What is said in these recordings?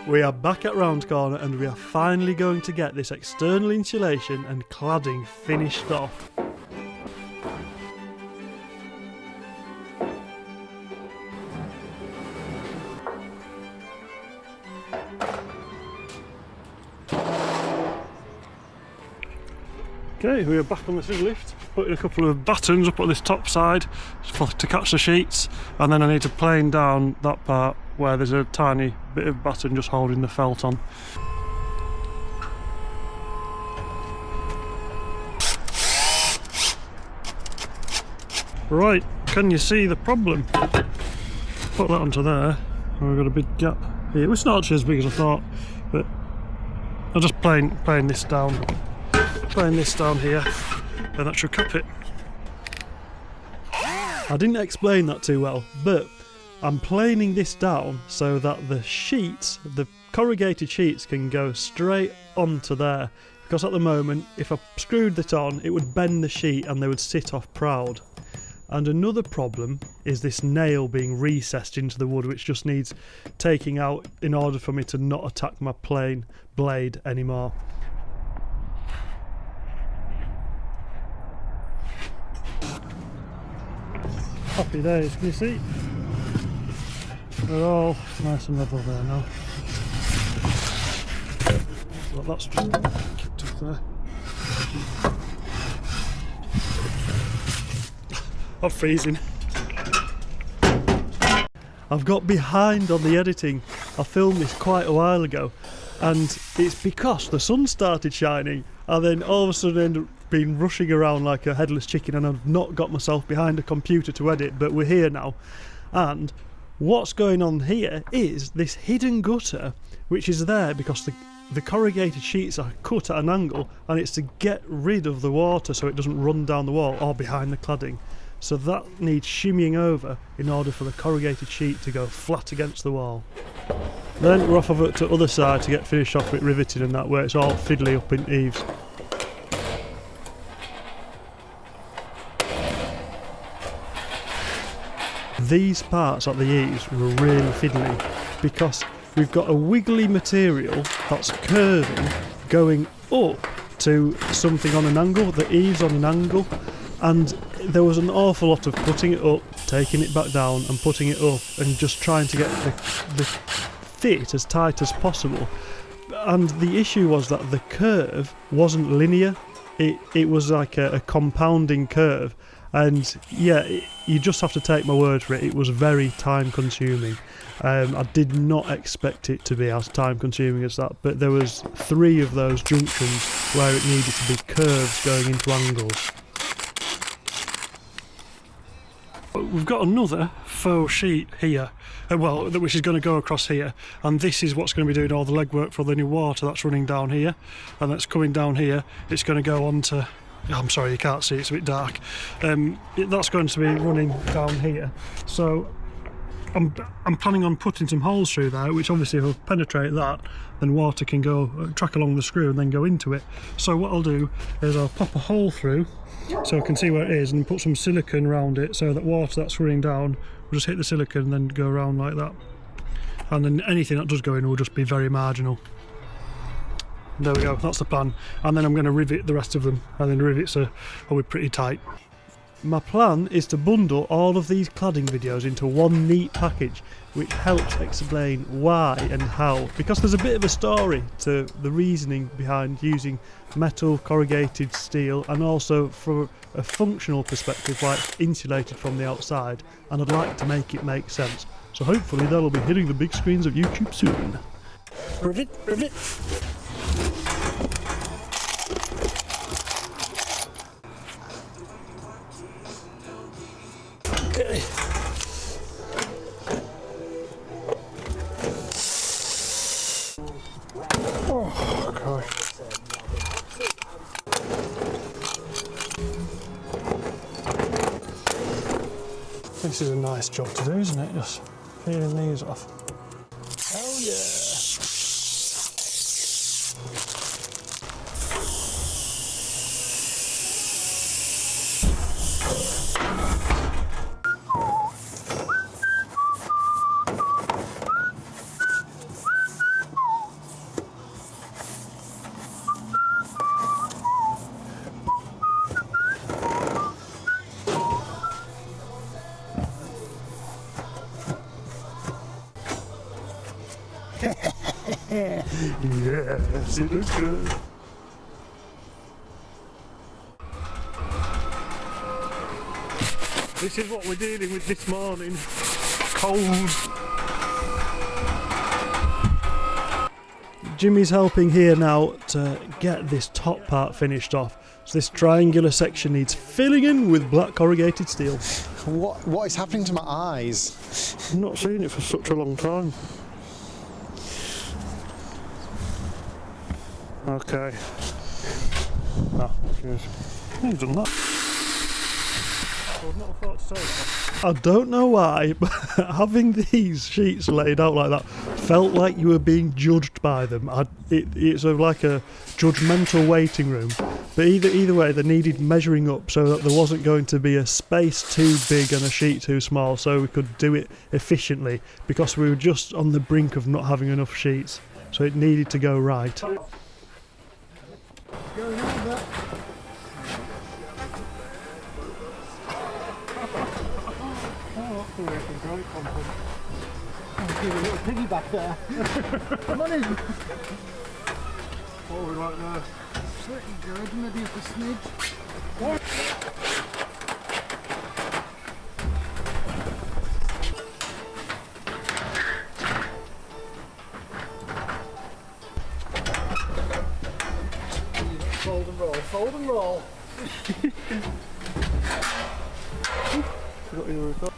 We are back at Round Corner and we are finally going to get this external insulation and cladding finished off. Okay, we are back on the scissor lift, putting a couple of battens up on this top side to catch the sheets, and then I need to plane down that part where there's a tiny bit of batten just holding the felt on. Right, can you see the problem? Put that onto there, and we've got a big gap here. It's not actually as big as I thought, but I'll just plane this down. Playing this down here, and that should cap it. I didn't explain that too well, but I'm planing this down so that the sheets, the corrugated sheets, can go straight onto there, because at the moment if I screwed it on it would bend the sheet and they would sit off proud. And another problem is this nail being recessed into the wood, which just needs taking out in order for me to not attack my plane blade anymore. Happy days, can you see? They're all nice and level there now. Well, that's just kicked up there. I'm freezing. I've got behind on the editing. I filmed this quite a while ago, and it's because the sun started shining, and then all of a sudden I ended up been rushing around like a headless chicken, and I've not got myself behind a computer to edit, but we're here now. And what's going on here is this hidden gutter, which is there because the corrugated sheets are cut at an angle, and it's to get rid of the water so it doesn't run down the wall or behind the cladding. So that needs shimmying over in order for the corrugated sheet to go flat against the wall. Then we're off over to the other side to get finished off with riveting and that, where it's all fiddly up in eaves. These parts at the eaves were really fiddly because we've got a wiggly material that's curving going up to something on an angle, the eaves on an angle, and there was an awful lot of putting it up, taking it back down and putting it up and just trying to get the fit as tight as possible. And the issue was that the curve wasn't linear, it was like a compounding curve. And yeah, you just have to take my word for it, it was very time consuming. I did not expect it to be as time consuming as that, but there was 3 of those junctions where it needed to be curves going into angles. We've got another faux sheet here, which is going to go across here, and this is what's going to be doing all the legwork for the new water that's running down here, and that's coming down here. It's going to go on to, I'm sorry you can't see, it's a bit dark, that's going to be running down here. So I'm planning on putting some holes through there, which obviously if I penetrate that, then water can go track along the screw and then go into it. So what I'll do is I'll pop a hole through so I can see where it is, and put some silicone around it so that water that's running down will just hit the silicone and then go around like that. And then anything that does go in will just be very marginal. There we go, that's the plan. And then I'm going to rivet the rest of them, and then the rivets will be pretty tight. My plan is to bundle all of these cladding videos into one neat package, which helps explain why and how, because there's a bit of a story to the reasoning behind using metal, corrugated steel, and also from a functional perspective why it's insulated from the outside, and I'd like to make it make sense. So hopefully that'll be hitting the big screens of YouTube soon. Rivet, rivet. Okay. Oh gosh. This is a nice job to do, isn't it? Just peeling these off. Oh yeah. Yes, it looks good. This is what we're dealing with this morning. Cold. Jimmy's helping here now to get this top part finished off. So this triangular section needs filling in with black corrugated steel. What is happening to my eyes? I've not seen it for such a long time. Okay. Ah, good. You've done that. I would not have thought to say that. I don't know why, but having these sheets laid out like that felt like you were being judged by them. It's like a judgmental waiting room. But either way, they needed measuring up so that there wasn't going to be a space too big and a sheet too small, so we could do it efficiently, because we were just on the brink of not having enough sheets. So it needed to go right. I'll give a little piggyback there. Come on in. What are we like there? Pretty good, maybe up a smidge. What? Fold and roll, fold and roll. Forgot you were got.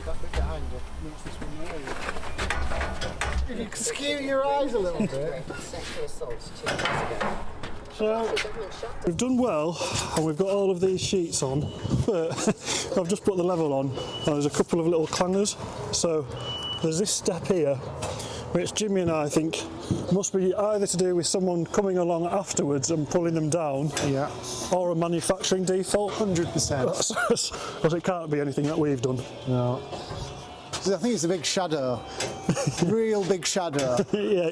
That bit behind you. Makes this one more. If you could skew your eyes a little bit. Sexual assault 2 years ago. So we've done well, and we've got all of these sheets on, but I've just put the level on, and there's a couple of little clangers. So there's this step here, which Jimmy and I think must be either to do with someone coming along afterwards and pulling them down, Yeah, or a manufacturing default. 100%. Because it can't be anything that we've done. No. I think it's a big shadow. Real big shadow. Yeah.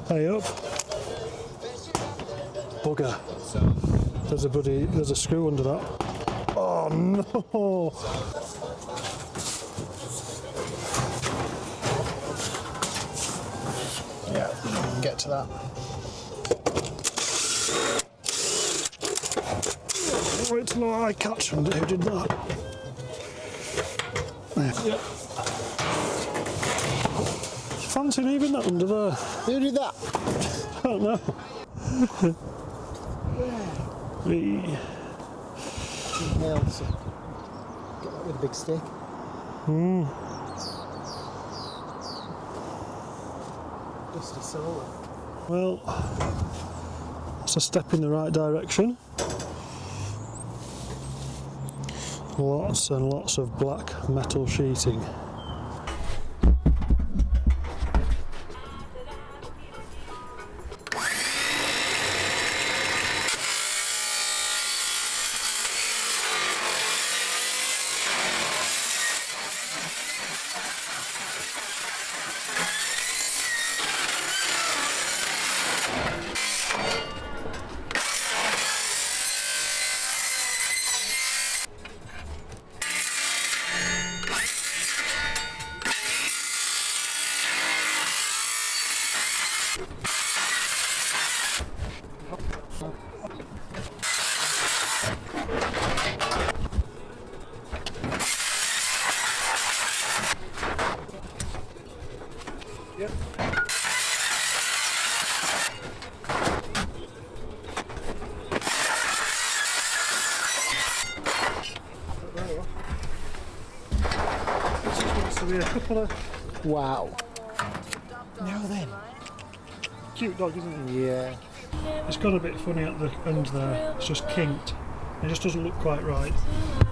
Hey up. Bugger. There's a screw under that. Oh no! Yeah, get to that. Wait till I catch him. Who did that? There. Yep. Fancy leaving that under there. Who did that? I don't know. Nails. Get that with a big stick. Dusty soul. Well, that's a step in the right direction. Lots and lots of black metal sheeting. Yep. This will be a couple of... Wow. Now then. Cute dog, isn't it? Yeah. It's got a bit funny at the end there. It's just kinked. It just doesn't look quite right.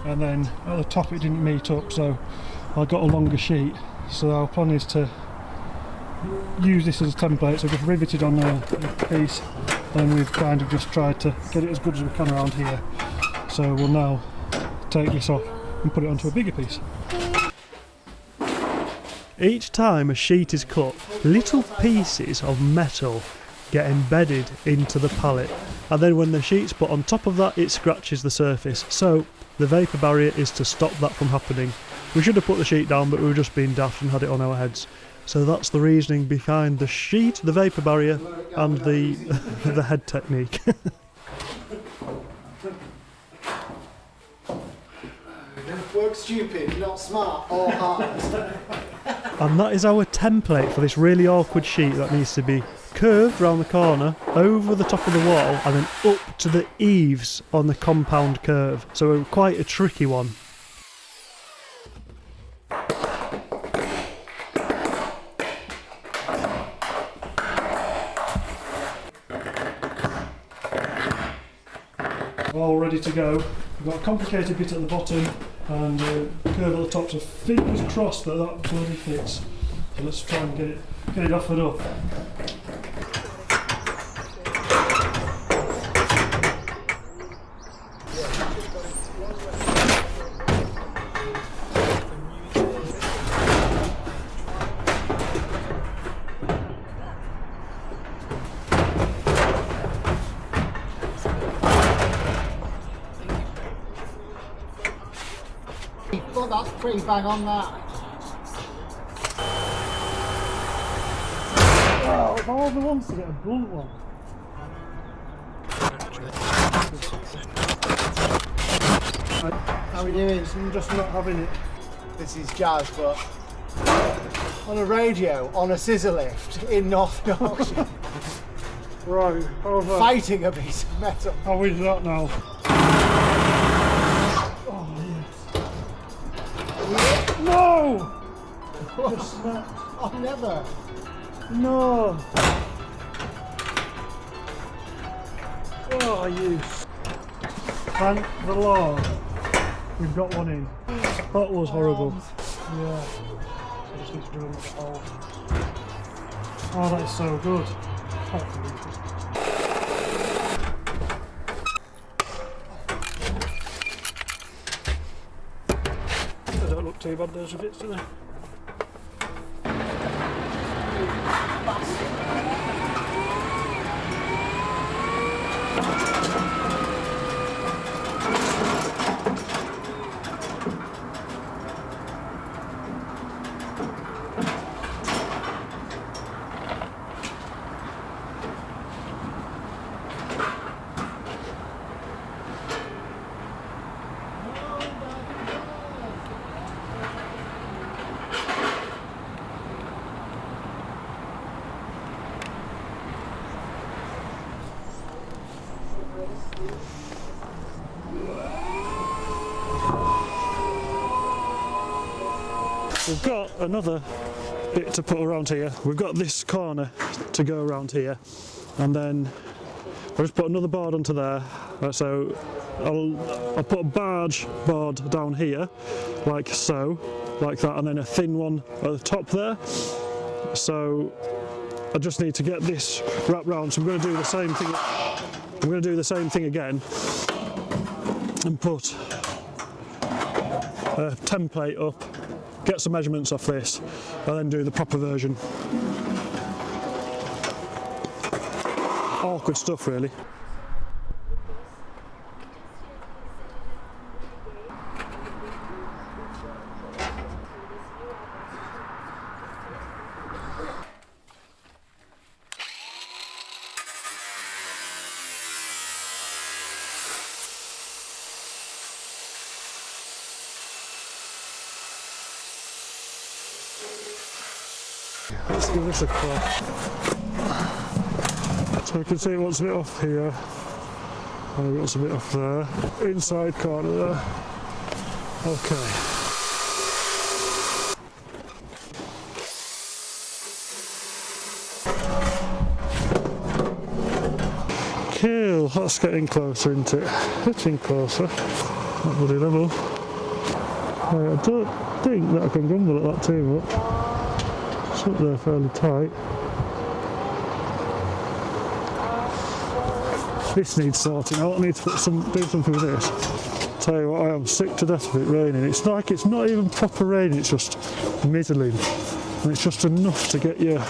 And then at the top it didn't meet up, so I got a longer sheet. So our plan is to use this as a template, so just riveted on a piece, and we've kind of just tried to get it as good as we can around here. So we'll now take this off and put it onto a bigger piece. Each time a sheet is cut, little pieces of metal get embedded into the pallet, and then when the sheet's put on top of that, it scratches the surface. So the vapour barrier is to stop that from happening. We should have put the sheet down, but we were just being daft and had it on our heads. So that's the reasoning behind the sheet, the vapour barrier, and the the head technique. Work stupid, not smart or hard. And that is our template for this really awkward sheet that needs to be curved round the corner, over the top of the wall, and then up to the eaves on the compound curve. So quite a tricky one. All ready to go. We've got a complicated bit at the bottom and a curve at the top, so fingers crossed that that bloody fits. So let's try and get it offered up. Well, that's pretty bang on that. Oh, if I only wants to get a blunt one. How are we doing? I'm just not having it. This is jazz, but on a radio, on a scissor lift in North Yorkshire, Right, over. fighting a piece of metal. How is that now? No! Just snapped. Oh, never. No! Oh, you. Thank the Lord. We've got one in. That was horrible. Yeah. I just need to do another hole. Oh, that is so good. Can't believe it. They don't look too bad, those bits, do they? We've got another bit to put around here. We've got this corner to go around here, and then I'll just put another board onto there. So I'll put a barge board down here, like so, like that, and then a thin one at the top there. So I just need to get this wrapped round. So I'm going to do the same thing. I'm going to do the same thing again and put a template up. Get some measurements off this and then do the proper version. Awkward stuff, really. Let's give this a crack. So you can see it wants a bit off here, and it wants a bit off there. Inside corner there. Okay. Cool, that's getting closer, isn't it? Getting closer. Not bloody level. I don't think that I can grumble at that too much. It's up there fairly tight. This needs sorting out. I need to do something with this. Tell you what, I am sick to death of it raining. It's like it's not even proper rain, it's just middling. And it's just enough to get you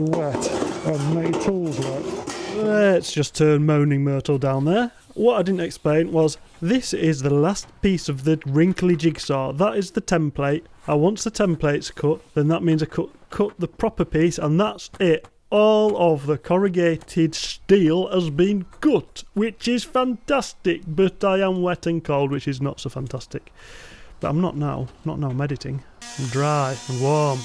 wet and make your tools wet. Let's just turn Moaning Myrtle down there. What I didn't explain was this is the last piece of the wrinkly jigsaw. That is the template. And once the template's cut, then that means I cut the proper piece, and that's it. All of the corrugated steel has been cut, which is fantastic, but I am wet and cold, which is not so fantastic. But I'm not now. Not now I'm editing. I'm dry and warm.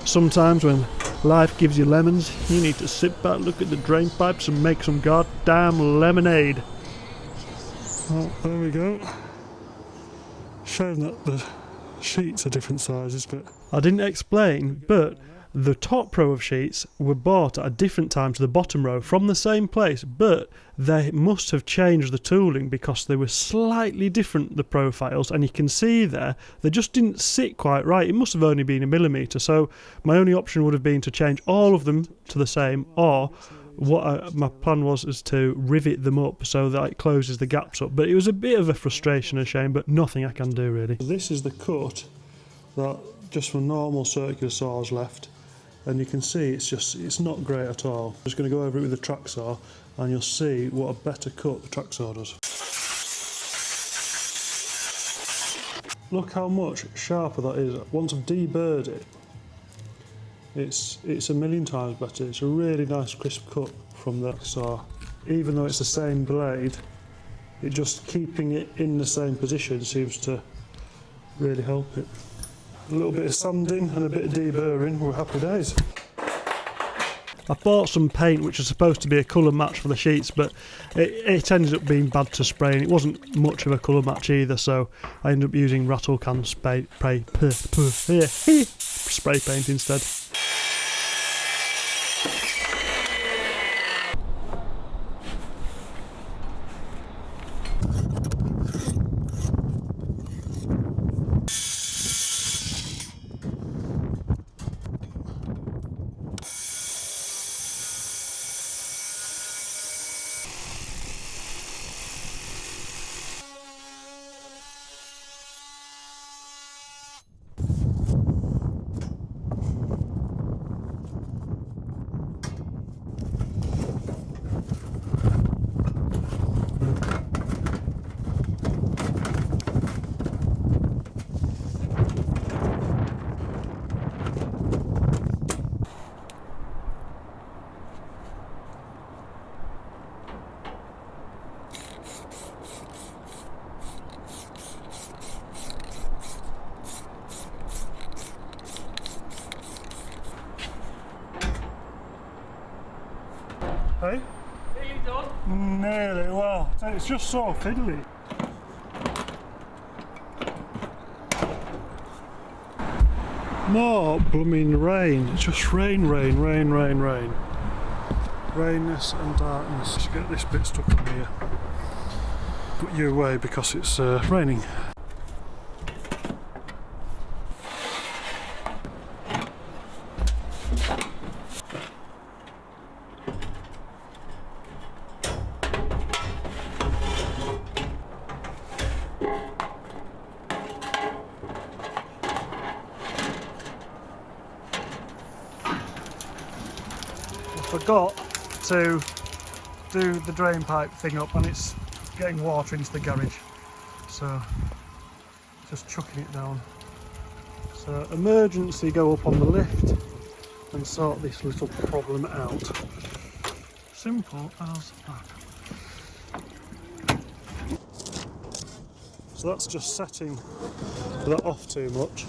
Sometimes when life gives you lemons, you need to sit back, look at the drain pipes and make some goddamn lemonade. Well, there we go. Shame that the sheets are different sizes, but I didn't explain, but the top row of sheets were bought at a different time to the bottom row from the same place, but they must have changed the tooling because they were slightly different, the profiles, and you can see there they just didn't sit quite right. It must have only been a millimetre, so my only option would have been to change all of them to the same, or my plan was is to rivet them up so that it closes the gaps up. But it was a bit of a frustration and shame, but nothing I can do really. This is the cut that just from normal circular saws left, and you can see it's not great at all. I'm just going to go over it with the track saw and you'll see what a better cut the track saw does. Look how much sharper that is. Once I've deburred it, it's a million times better. It's a really nice crisp cut from the saw. Even though it's the same blade, it just keeping it in the same position seems to really help it. A little bit of sanding and a bit of deburring, we're happy days. I bought some paint which was supposed to be a colour match for the sheets, but it ended up being bad to spray and it wasn't much of a colour match either, so I ended up using rattle can spray paint instead. Hey? Nearly done. Nearly, well, it's just so fiddly. More blooming rain. It's just rain. Rainness and darkness. Just get this bit stuck on here. Put you away because it's raining. Forgot to do the drain pipe thing up and it's getting water into the garage, so just chucking it down. So emergency go up on the lift and sort this little problem out. Simple as that. So that's just setting that off too much.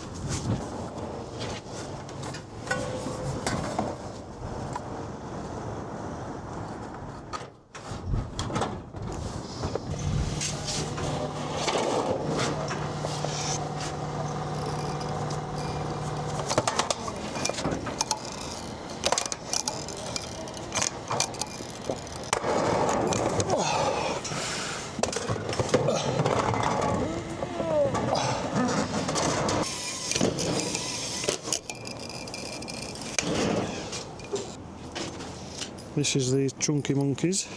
This is these chunky monkeys.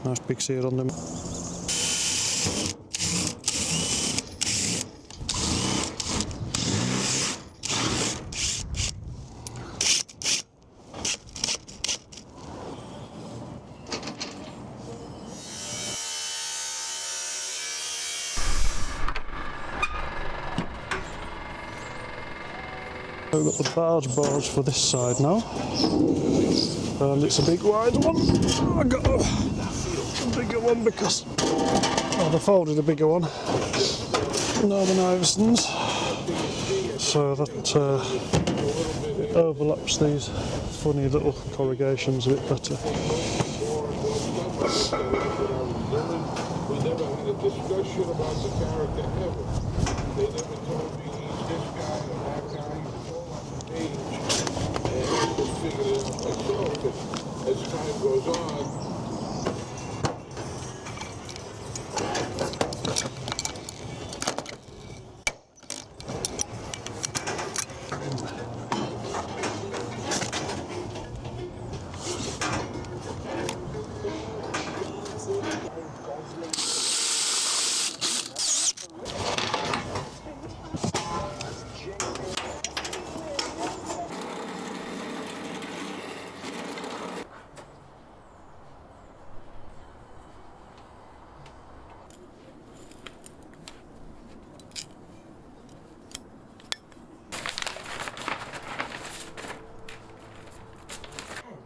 Nice big seal on them. We've got the barge boards for this side now. And it's a big wide one. I got a bigger one because they folded a bigger one. Northern Iversons. So that it overlaps these funny little corrugations a bit better. We never had a discussion about the character ever. They never told me he's this guy or that guy. It's all on the page. And I just figured it out myself. But as time goes on,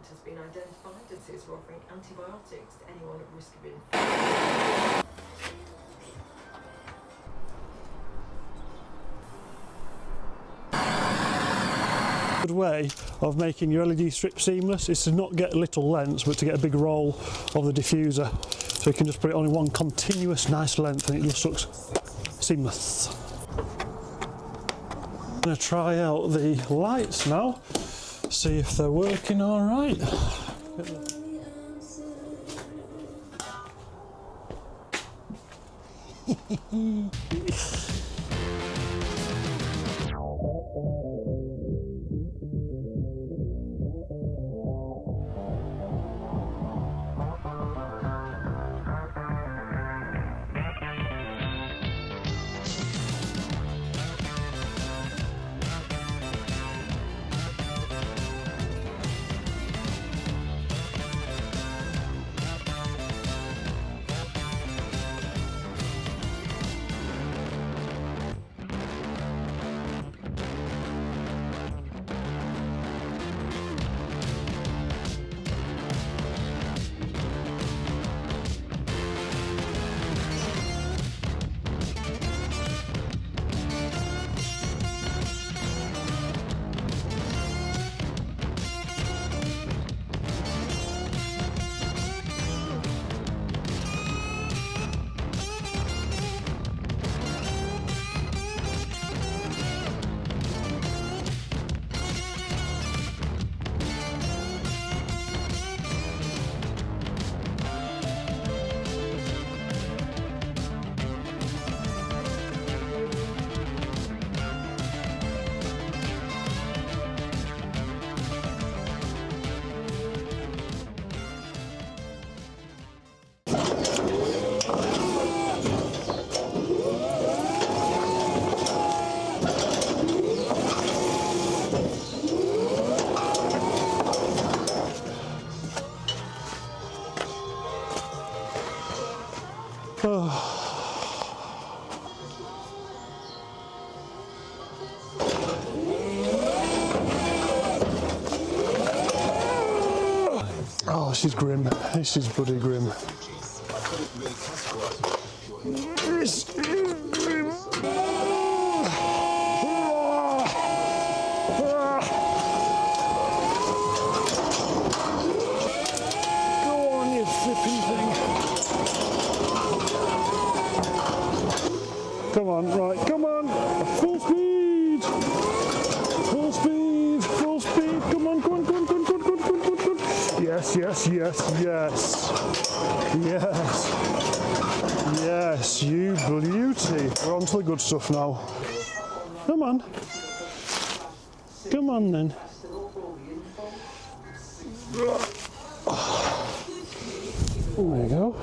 has been identified as is offering antibiotics to anyone at risk of infection. Good way of making your LED strip seamless is to not get little lengths but to get a big roll of the diffuser, so you can just put it on in one continuous nice length and it just looks seamless. I'm going to try out the lights now, see if they're working all right. Oh, this is grim. This is bloody grim. This is grim. Go on, you flipping thing. Come on, right, come on. Full speed. Full speed. Full speed. Come on, come on, come on, come on, come on, come on, come on, come on. Yes, yes, yes, yes. Yes. Yes, you beauty. We're on to the good stuff now. Come on. Come on then. There you go.